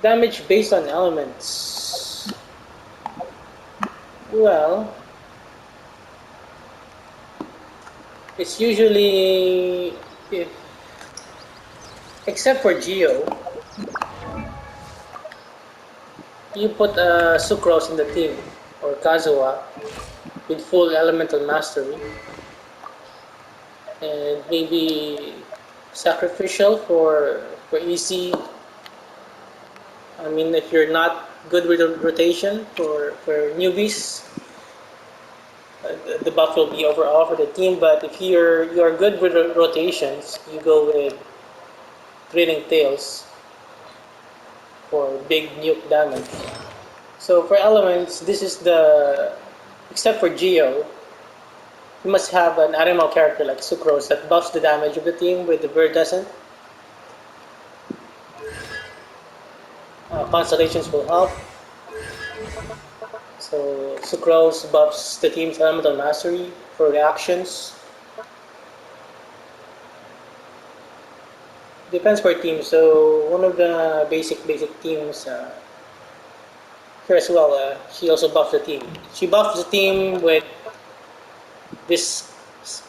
Damage based on elements. Well, it's usually, if, except for Geo, you put Sucrose in the team, or Kazuha, with full elemental mastery, and maybe sacrificial for easy. I mean, if you're not good with rotation for newbies, the buff will be overall for the team. But if you're good with rotations, you go with Thrilling Tails for big nuke damage. So for elements, this is except for Geo, you must have an animal character like Sucrose that buffs the damage of the team with the Viridescent. Constellations will help. So Sucrose buffs the team's elemental mastery for reactions. Depends per team. So one of the basic teams here as well. She also buffs the team. She buffs the team with this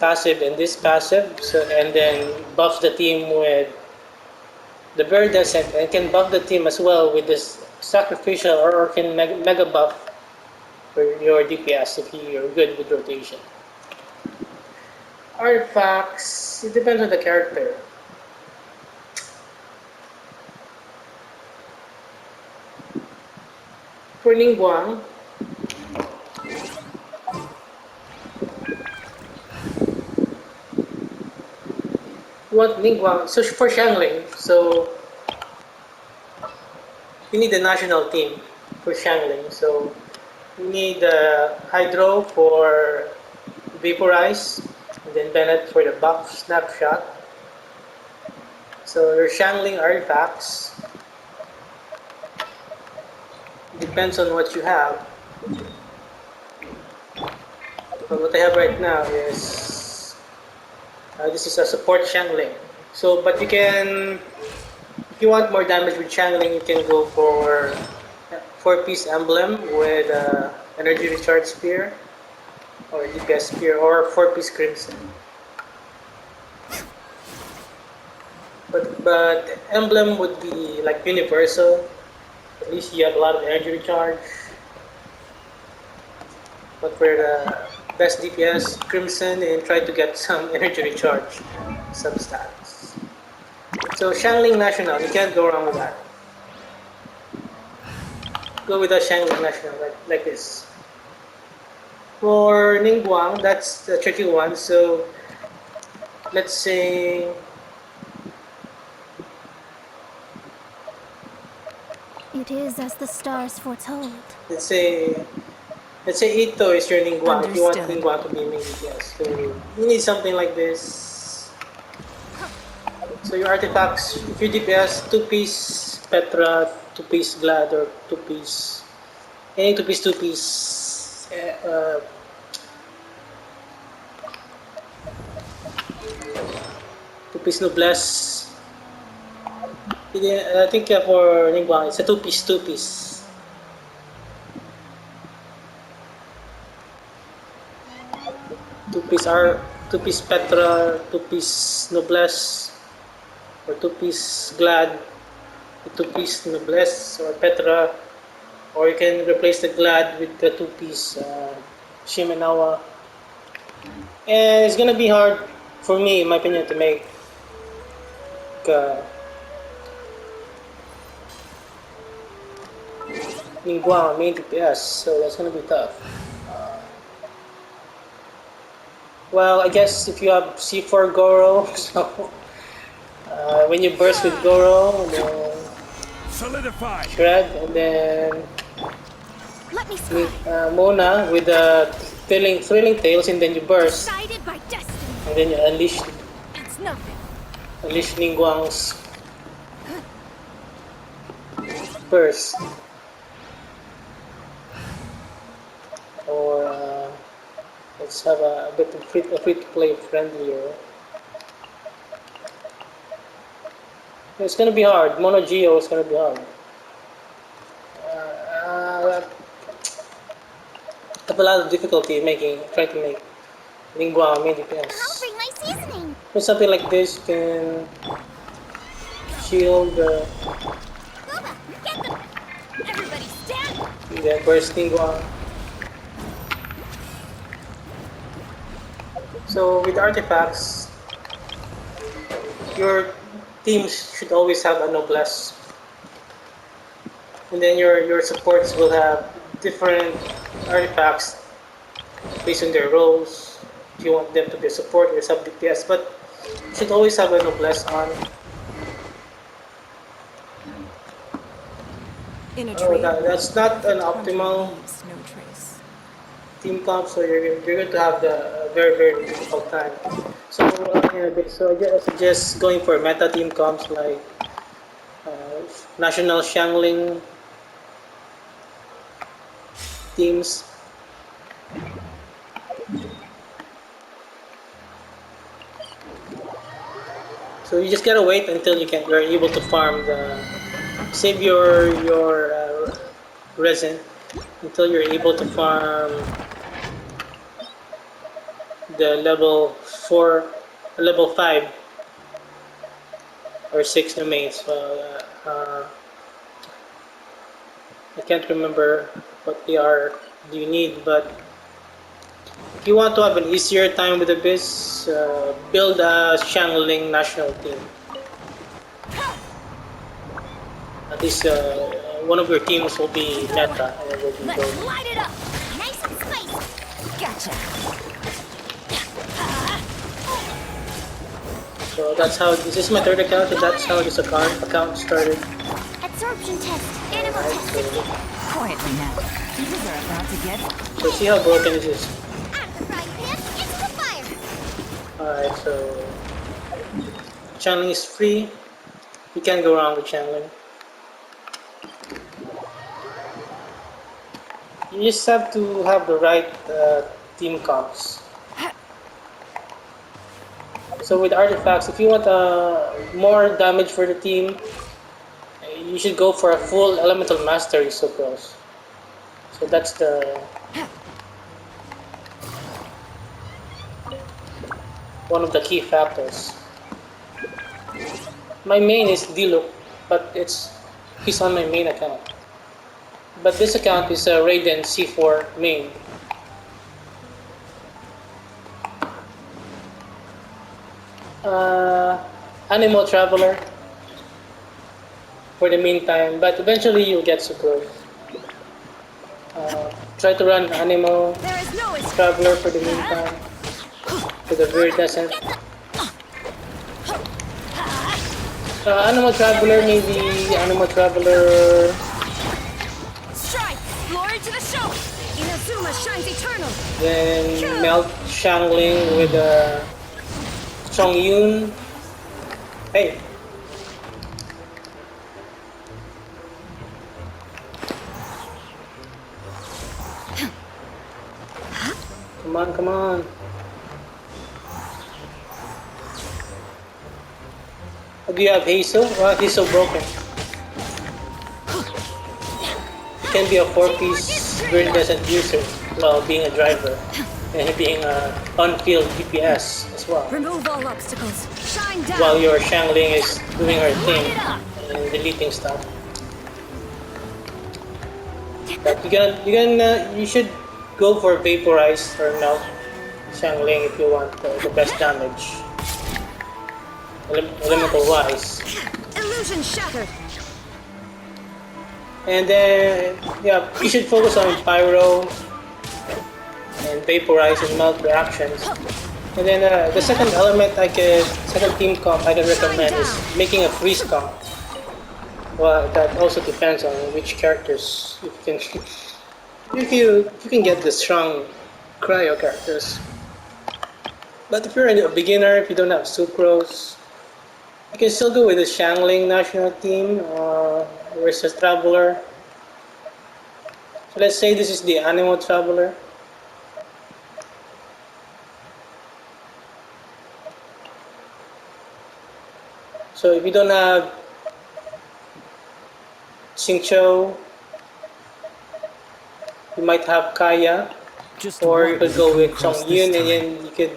passive and this passive. So and then buffs the team with the Viridescent and can buff the team as well with this sacrificial or can mega buff for your DPS if you're good with rotation. Artifacts, it depends on the character. For Ningguang, what Ningguang, so for Xiangling, so you need a national team for Xiangling. So you need Hydro for Vaporize, and then Bennett for the buff Snapshot. So your Xiangling artifacts depends on what you have. But what I have right now is this is a support Xiangling. So, but you can, if you want more damage with Xiangling, you can go for 4-piece emblem with energy recharge spear or DPS spear or 4-piece crimson. But emblem would be like universal. At least you have a lot of energy recharge. But for the best DPS, crimson, and try to get some energy recharge substats. So Xiangling National, you can't go wrong with that. Go with the Xiangling National like this. For Ningguang, that's the tricky one. So let's say it is as the stars foretold. let's say Ito is your Ningguang. If you want Ningguang to be main DPS, so you need something like this. So your artifacts, if you DPS, 2-piece Petra, 2-piece Glad, or 2-piece, any 2-piece, two-piece Noblesse. I think for Ningguang, it's a 2-piece. 2-piece Petra, 2-piece Noblesse, or 2-piece Glad, 2-piece Noblesse or Petra, or you can replace the Glad with the 2-piece Shimenawa. And it's gonna be hard for me, in my opinion, to make Ningguang main DPS, so that's gonna be tough. Well, I guess if you have C4 Goro, so when you burst with Goro, and then solidify Shred, and then with Mona with the thrilling tails, and then you burst, by destiny. and then you It's nothing. unleash Ningguang's burst. Or let's have a bit of free to play friendlier. It's gonna be hard. Mono Geo is gonna be hard. have a lot of difficulty trying to make lingua made I'll DPS. bring my seasoning. With something like this, you can shield Booba, get them. Everybody stand. the burst lingua. So with artifacts, your teams should always have a noblesse, and then your supports will have different artifacts based on their roles. If you want them to be a support or sub DPS, but you should always have a noblesse on. In a Oh, tree, that's not an hunter optimal leaves no trace. team comp, so you're going to have a very difficult time. So I suggest going for meta team comps like national Shangling teams. So you just gotta wait until you're able to farm save your resin until you're able to farm the level 5 or 6 domains. I can't remember what they are. Do you need? But if you want to have an easier time with the biz, build a Shangling national team. At least one of your teams will be meta and it will be Let's gold. light it up. Nice and spicy. Gotcha. So that's how this is my third account, and that's how this account started. Absorption test. Animal test. Quietly now. These are about to get. So see how broken this is. Out of the frying pan into the fire. Alright, so channeling is free. You can't go wrong with channeling. You just have to have the right team comps. So with artifacts, if you want more damage for the team, you should go for a full elemental mastery sucrose. So that's one of the key factors. My main is Diluc, but he's on my main account. But this account is a Raiden C4 main. Animal Traveler for the meantime, but eventually you'll get Sucrose. Try to run Animal There is no escape. Traveler for the meantime, to the viridescent. Animal Traveler, maybe Animal Traveler. Strike. Glory to the show. Inazuma shines eternal. Then Melt Shangling with Chong Yun. Hey. Come on. Do you have Hazel? Well, he's so broken. He can be a 4-piece viridescent user while being a driver and being a on-field DPS as well. Remove all obstacles. Shine down. While your Shangling is doing her Light thing it up. and deleting stuff. But you should go for Vaporize or Melt Shangling if you want the best damage. Elemental wise. Illusion shattered. And then, yeah, you should focus on Pyro and Vaporize and Melt reactions. And then the second second team comp I can recommend is making a freeze comp. Well, that also depends on which characters you can. If you can get the strong cryo characters. But if you're a beginner, if you don't have Sucrose, you can still go with the Shangling national team versus Traveler. So let's say this is the Animal Traveler. So if you don't have Xingqiu, you might have Kaya Just Or you what could will go we with come Chong across Yun, this and time? then you could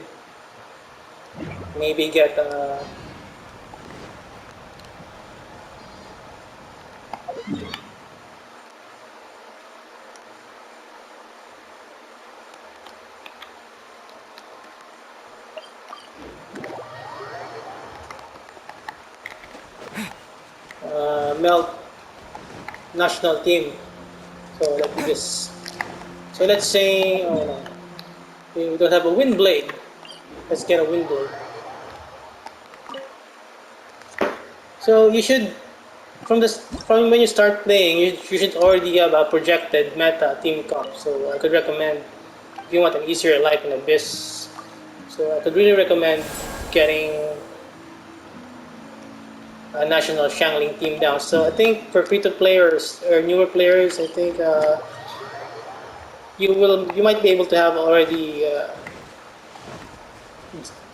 maybe get Melt national team. So let me just. So let's say, oh no, we don't have a wind blade. Let's get a wind blade. So you should, from when you start playing, you should already have a projected meta team comp. So I could recommend if you want an easier life in Abyss. So I could really recommend getting a national Shangling team down. So I think for free to players or newer players, I think you might be able to have already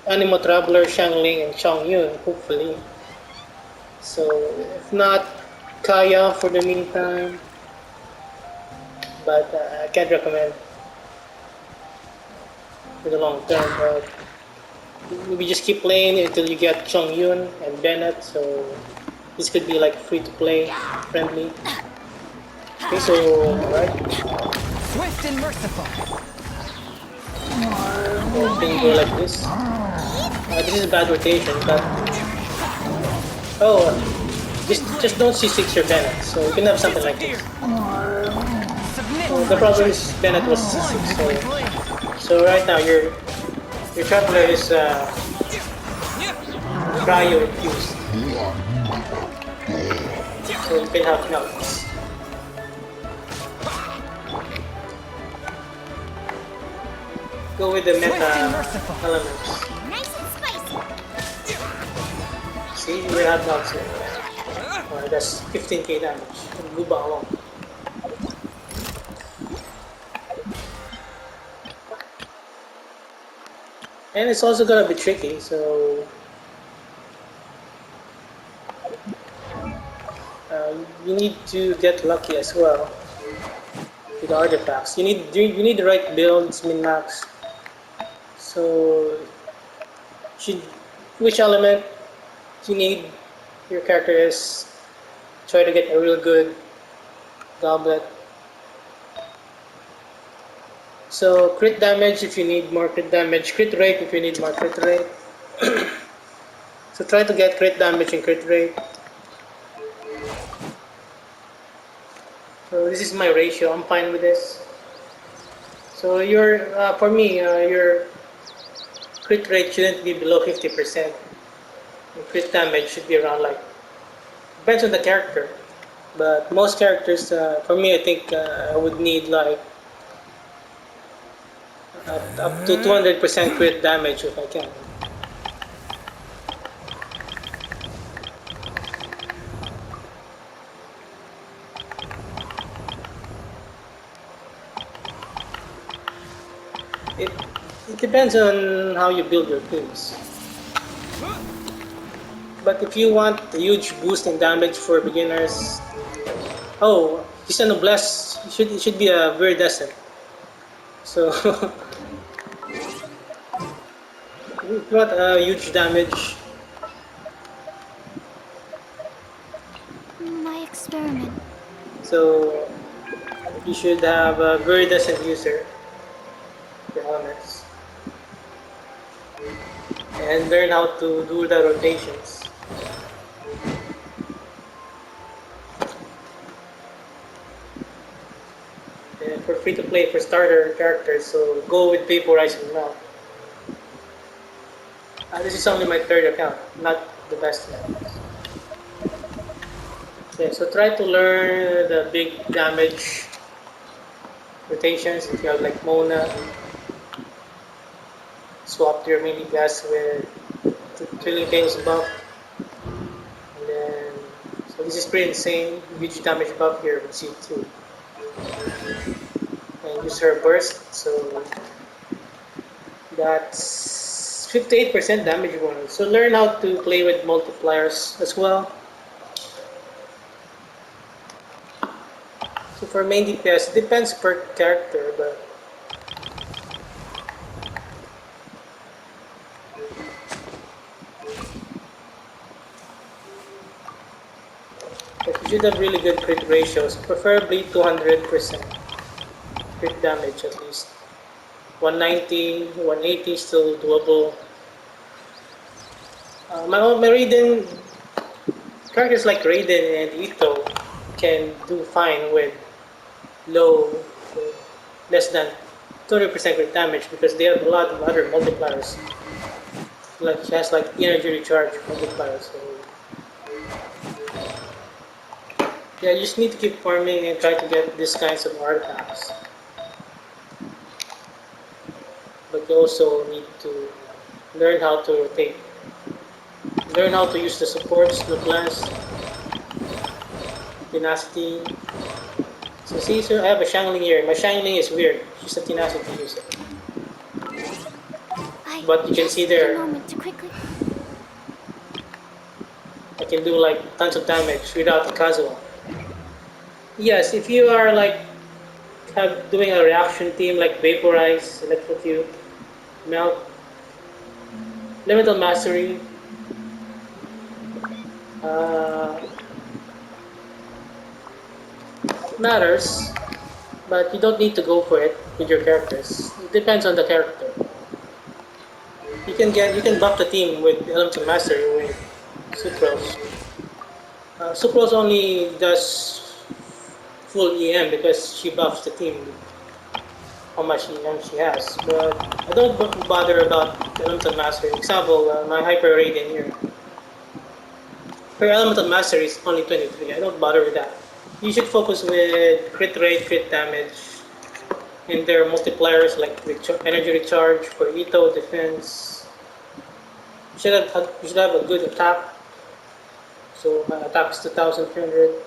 Animo Traveler, Shangling, and Chongyun, hopefully. So if not, Kaya for the meantime, but I can't recommend for the long term. But we just keep playing until you get Chongyun and Bennett. So this could be like free to play, friendly. Okay, so alright, Swift and merciful. so Go can you go ahead. like this? This is bad rotation, but oh, just don't C6 your Bennett. So you can have something like this. Disappear! Submit. The problem is Bennett was C6, Plunge quickly. so right now your traveler is cryo infused, so you can have melts. Go with the Swift and meta merciful. elements. Nice and spicy. See, you will have melts here. That's 15k damage. Guba alone. And it's also gonna be tricky, so you need to get lucky as well with the artifacts. You need the right builds, min max. So should which element you need your character is try to get a real good goblet. So crit damage if you need more crit damage, crit rate if you need more crit rate. So try to get crit damage and crit rate. So this is my ratio. I'm fine with this. So for me, your crit rate shouldn't be below 50%. Your crit damage should be around like depends on the character. But most characters, for me, I think I would need like up to 200% crit damage if I can. It, it depends on how you build your teams. But if you want a huge boost in damage for beginners, oh, he's a noblesse. It should be a viridescent. So if you want a huge damage, My experiment. so you should have a viridescent user for elements and learn how to do the rotations. And for free to play for starter characters, so go with Vaporizing Melt. This is only my third account, not the best yet. Okay, so try to learn the big damage rotations. If you have like Mona, swap your mini gas with Trilling Tales buff. And then, so this is pretty insane. Huge damage buff here with C2. And use her burst, so that's 58% damage bonus. So learn how to play with multipliers as well. So for main DPS, depends per character, but But you should have really good crit ratios, preferably 200% crit damage at least. 190, 180 is still doable. My Raiden, characters like Raiden and Ito can do fine with low, less than 200% crit damage because they have a lot of other multipliers. Like she has like energy recharge multipliers. So yeah, you just need to keep farming and try to get these kinds of artifacts. But you also need to learn how to rotate. Learn how to use the supports, the blast, tenacity. So see, sir, I have a Shangling here. My Shangling is weird. She's a tenacity user. But you can see there, I can do like tons of damage without the Kazuha. Yes, if you are like doing a reaction team like Vaporize, Electrocute, Melt, Elemental Mastery, uh, matters, but you don't need to go for it with your characters. It depends on the character. You can buff the team with Elemental Mastery with Sucrose. Sucrose only does full EM because she buffs the team how much EM she has. But I don't bother about Elemental Mastery. Example, my Hyper Raiden here. Her Elemental Mastery is only 23. I don't bother with that. You should focus with crit rate, crit damage, and their multipliers like energy recharge for Ito, defense. You should have a good attack. So my attack is 2,300.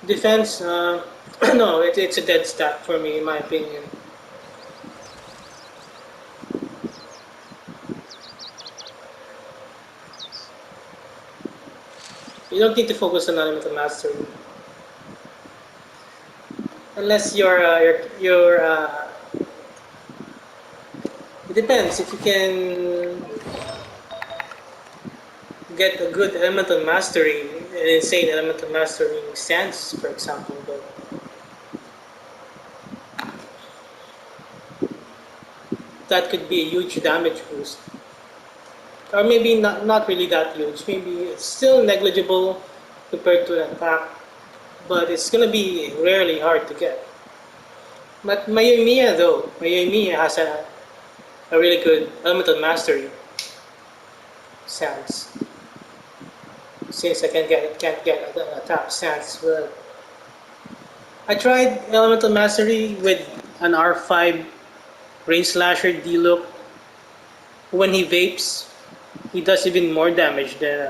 Defense, no, it's a dead stat for me, in my opinion. You don't need to focus on elemental mastery, unless it depends if you can get a good elemental mastery, an insane elemental mastery stance, for example. But that could be a huge damage boost. Or maybe not really that huge. Maybe it's still negligible compared to an attack, but it's gonna be rarely hard to get. But Mayumiya though, Mayumiya has a really good elemental mastery stance. Since I can't get an attack stance, but I tried elemental mastery with an R5 Rain Slasher D-Look. When he vapes, he does even more damage than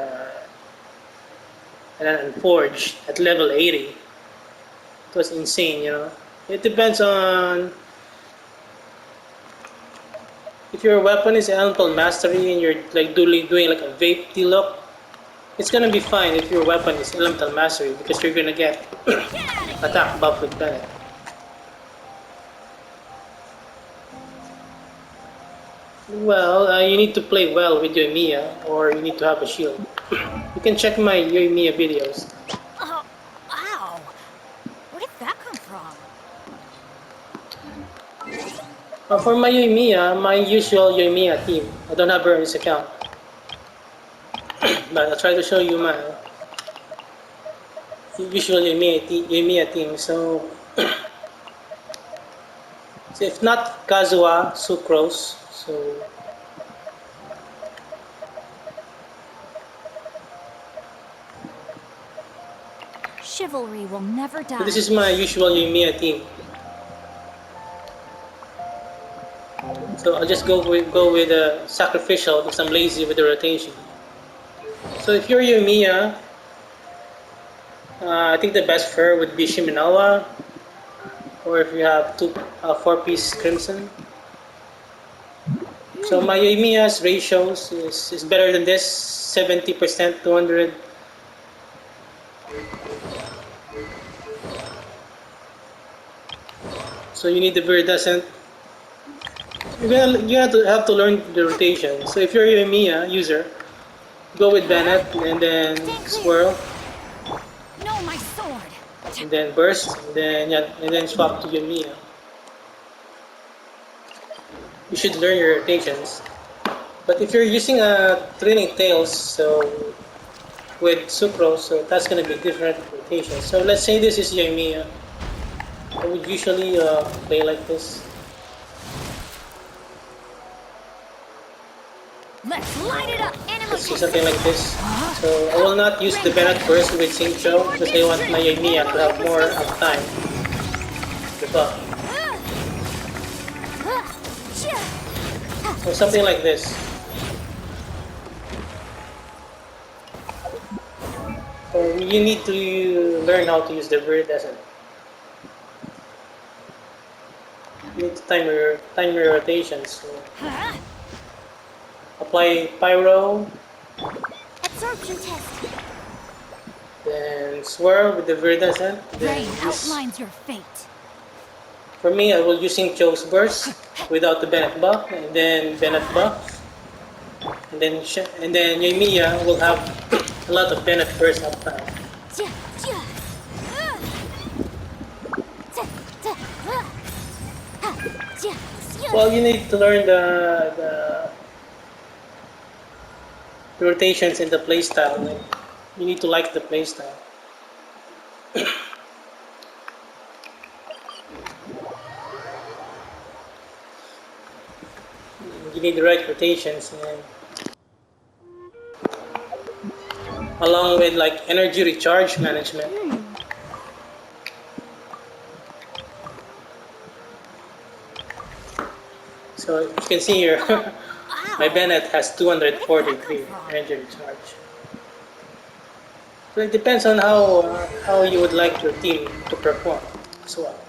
an Forge at level 80. It was insane, you know. It depends on if your weapon is elemental mastery and you're like doing like a vape D-Look. It's gonna be fine if your weapon is elemental mastery because you're gonna get attack buff with Bennett. Well, you need to play well with your Mia, or you need to have a shield. You can check my Mia videos. Oh, ow! Where did that come from? For my Mia, my usual Mia team. I don't have her in this account, but I'll try to show you my usual Mia team. So, so if not Kazuha, Sucrose. So Chivalry will never die. So this is my usual Yumiya team. So I'll just go with a sacrificial because I'm lazy with the rotation. So if you're Yumiya, I think the best fur would be Shiminawa, or if you have 4-piece Crimson. So my Yumiya's ratios is better than this, 70%, 200. So you need the Viridescent. You have to learn the rotation. So if you're a Mia user, go with Bennett and then Swirl. No my sword. and then burst, and then swap to Yoimiya. You should learn your rotations. But if you're using a training tails, so with Sucrose, so that's gonna be different rotation. So let's say this is Yoimiya. I would usually play like this. Let's light it up. Let's do something like this. So I will not use the Bennett first with Xingqiu because I want my Yoimiya to have more uptime. The buff. Or something like this. So you need to learn how to use the Viridescent. You need to time your rotations. So apply Pyro, Absorption test. then swirl with the Viridescent. Then Rain outlines your fate. for me, I will using Cho's burst without the Bennett buff, and then Bennett buff, and then Yoimiya will have a lot of Bennett burst uptime. Well, you need to learn the rotations in the playstyle. Like, you need to like the playstyle. You need the right rotations, and along with like energy recharge management. So you can see here, my Bennett has 243 energy recharge. So it depends on how you would like your team to perform as well.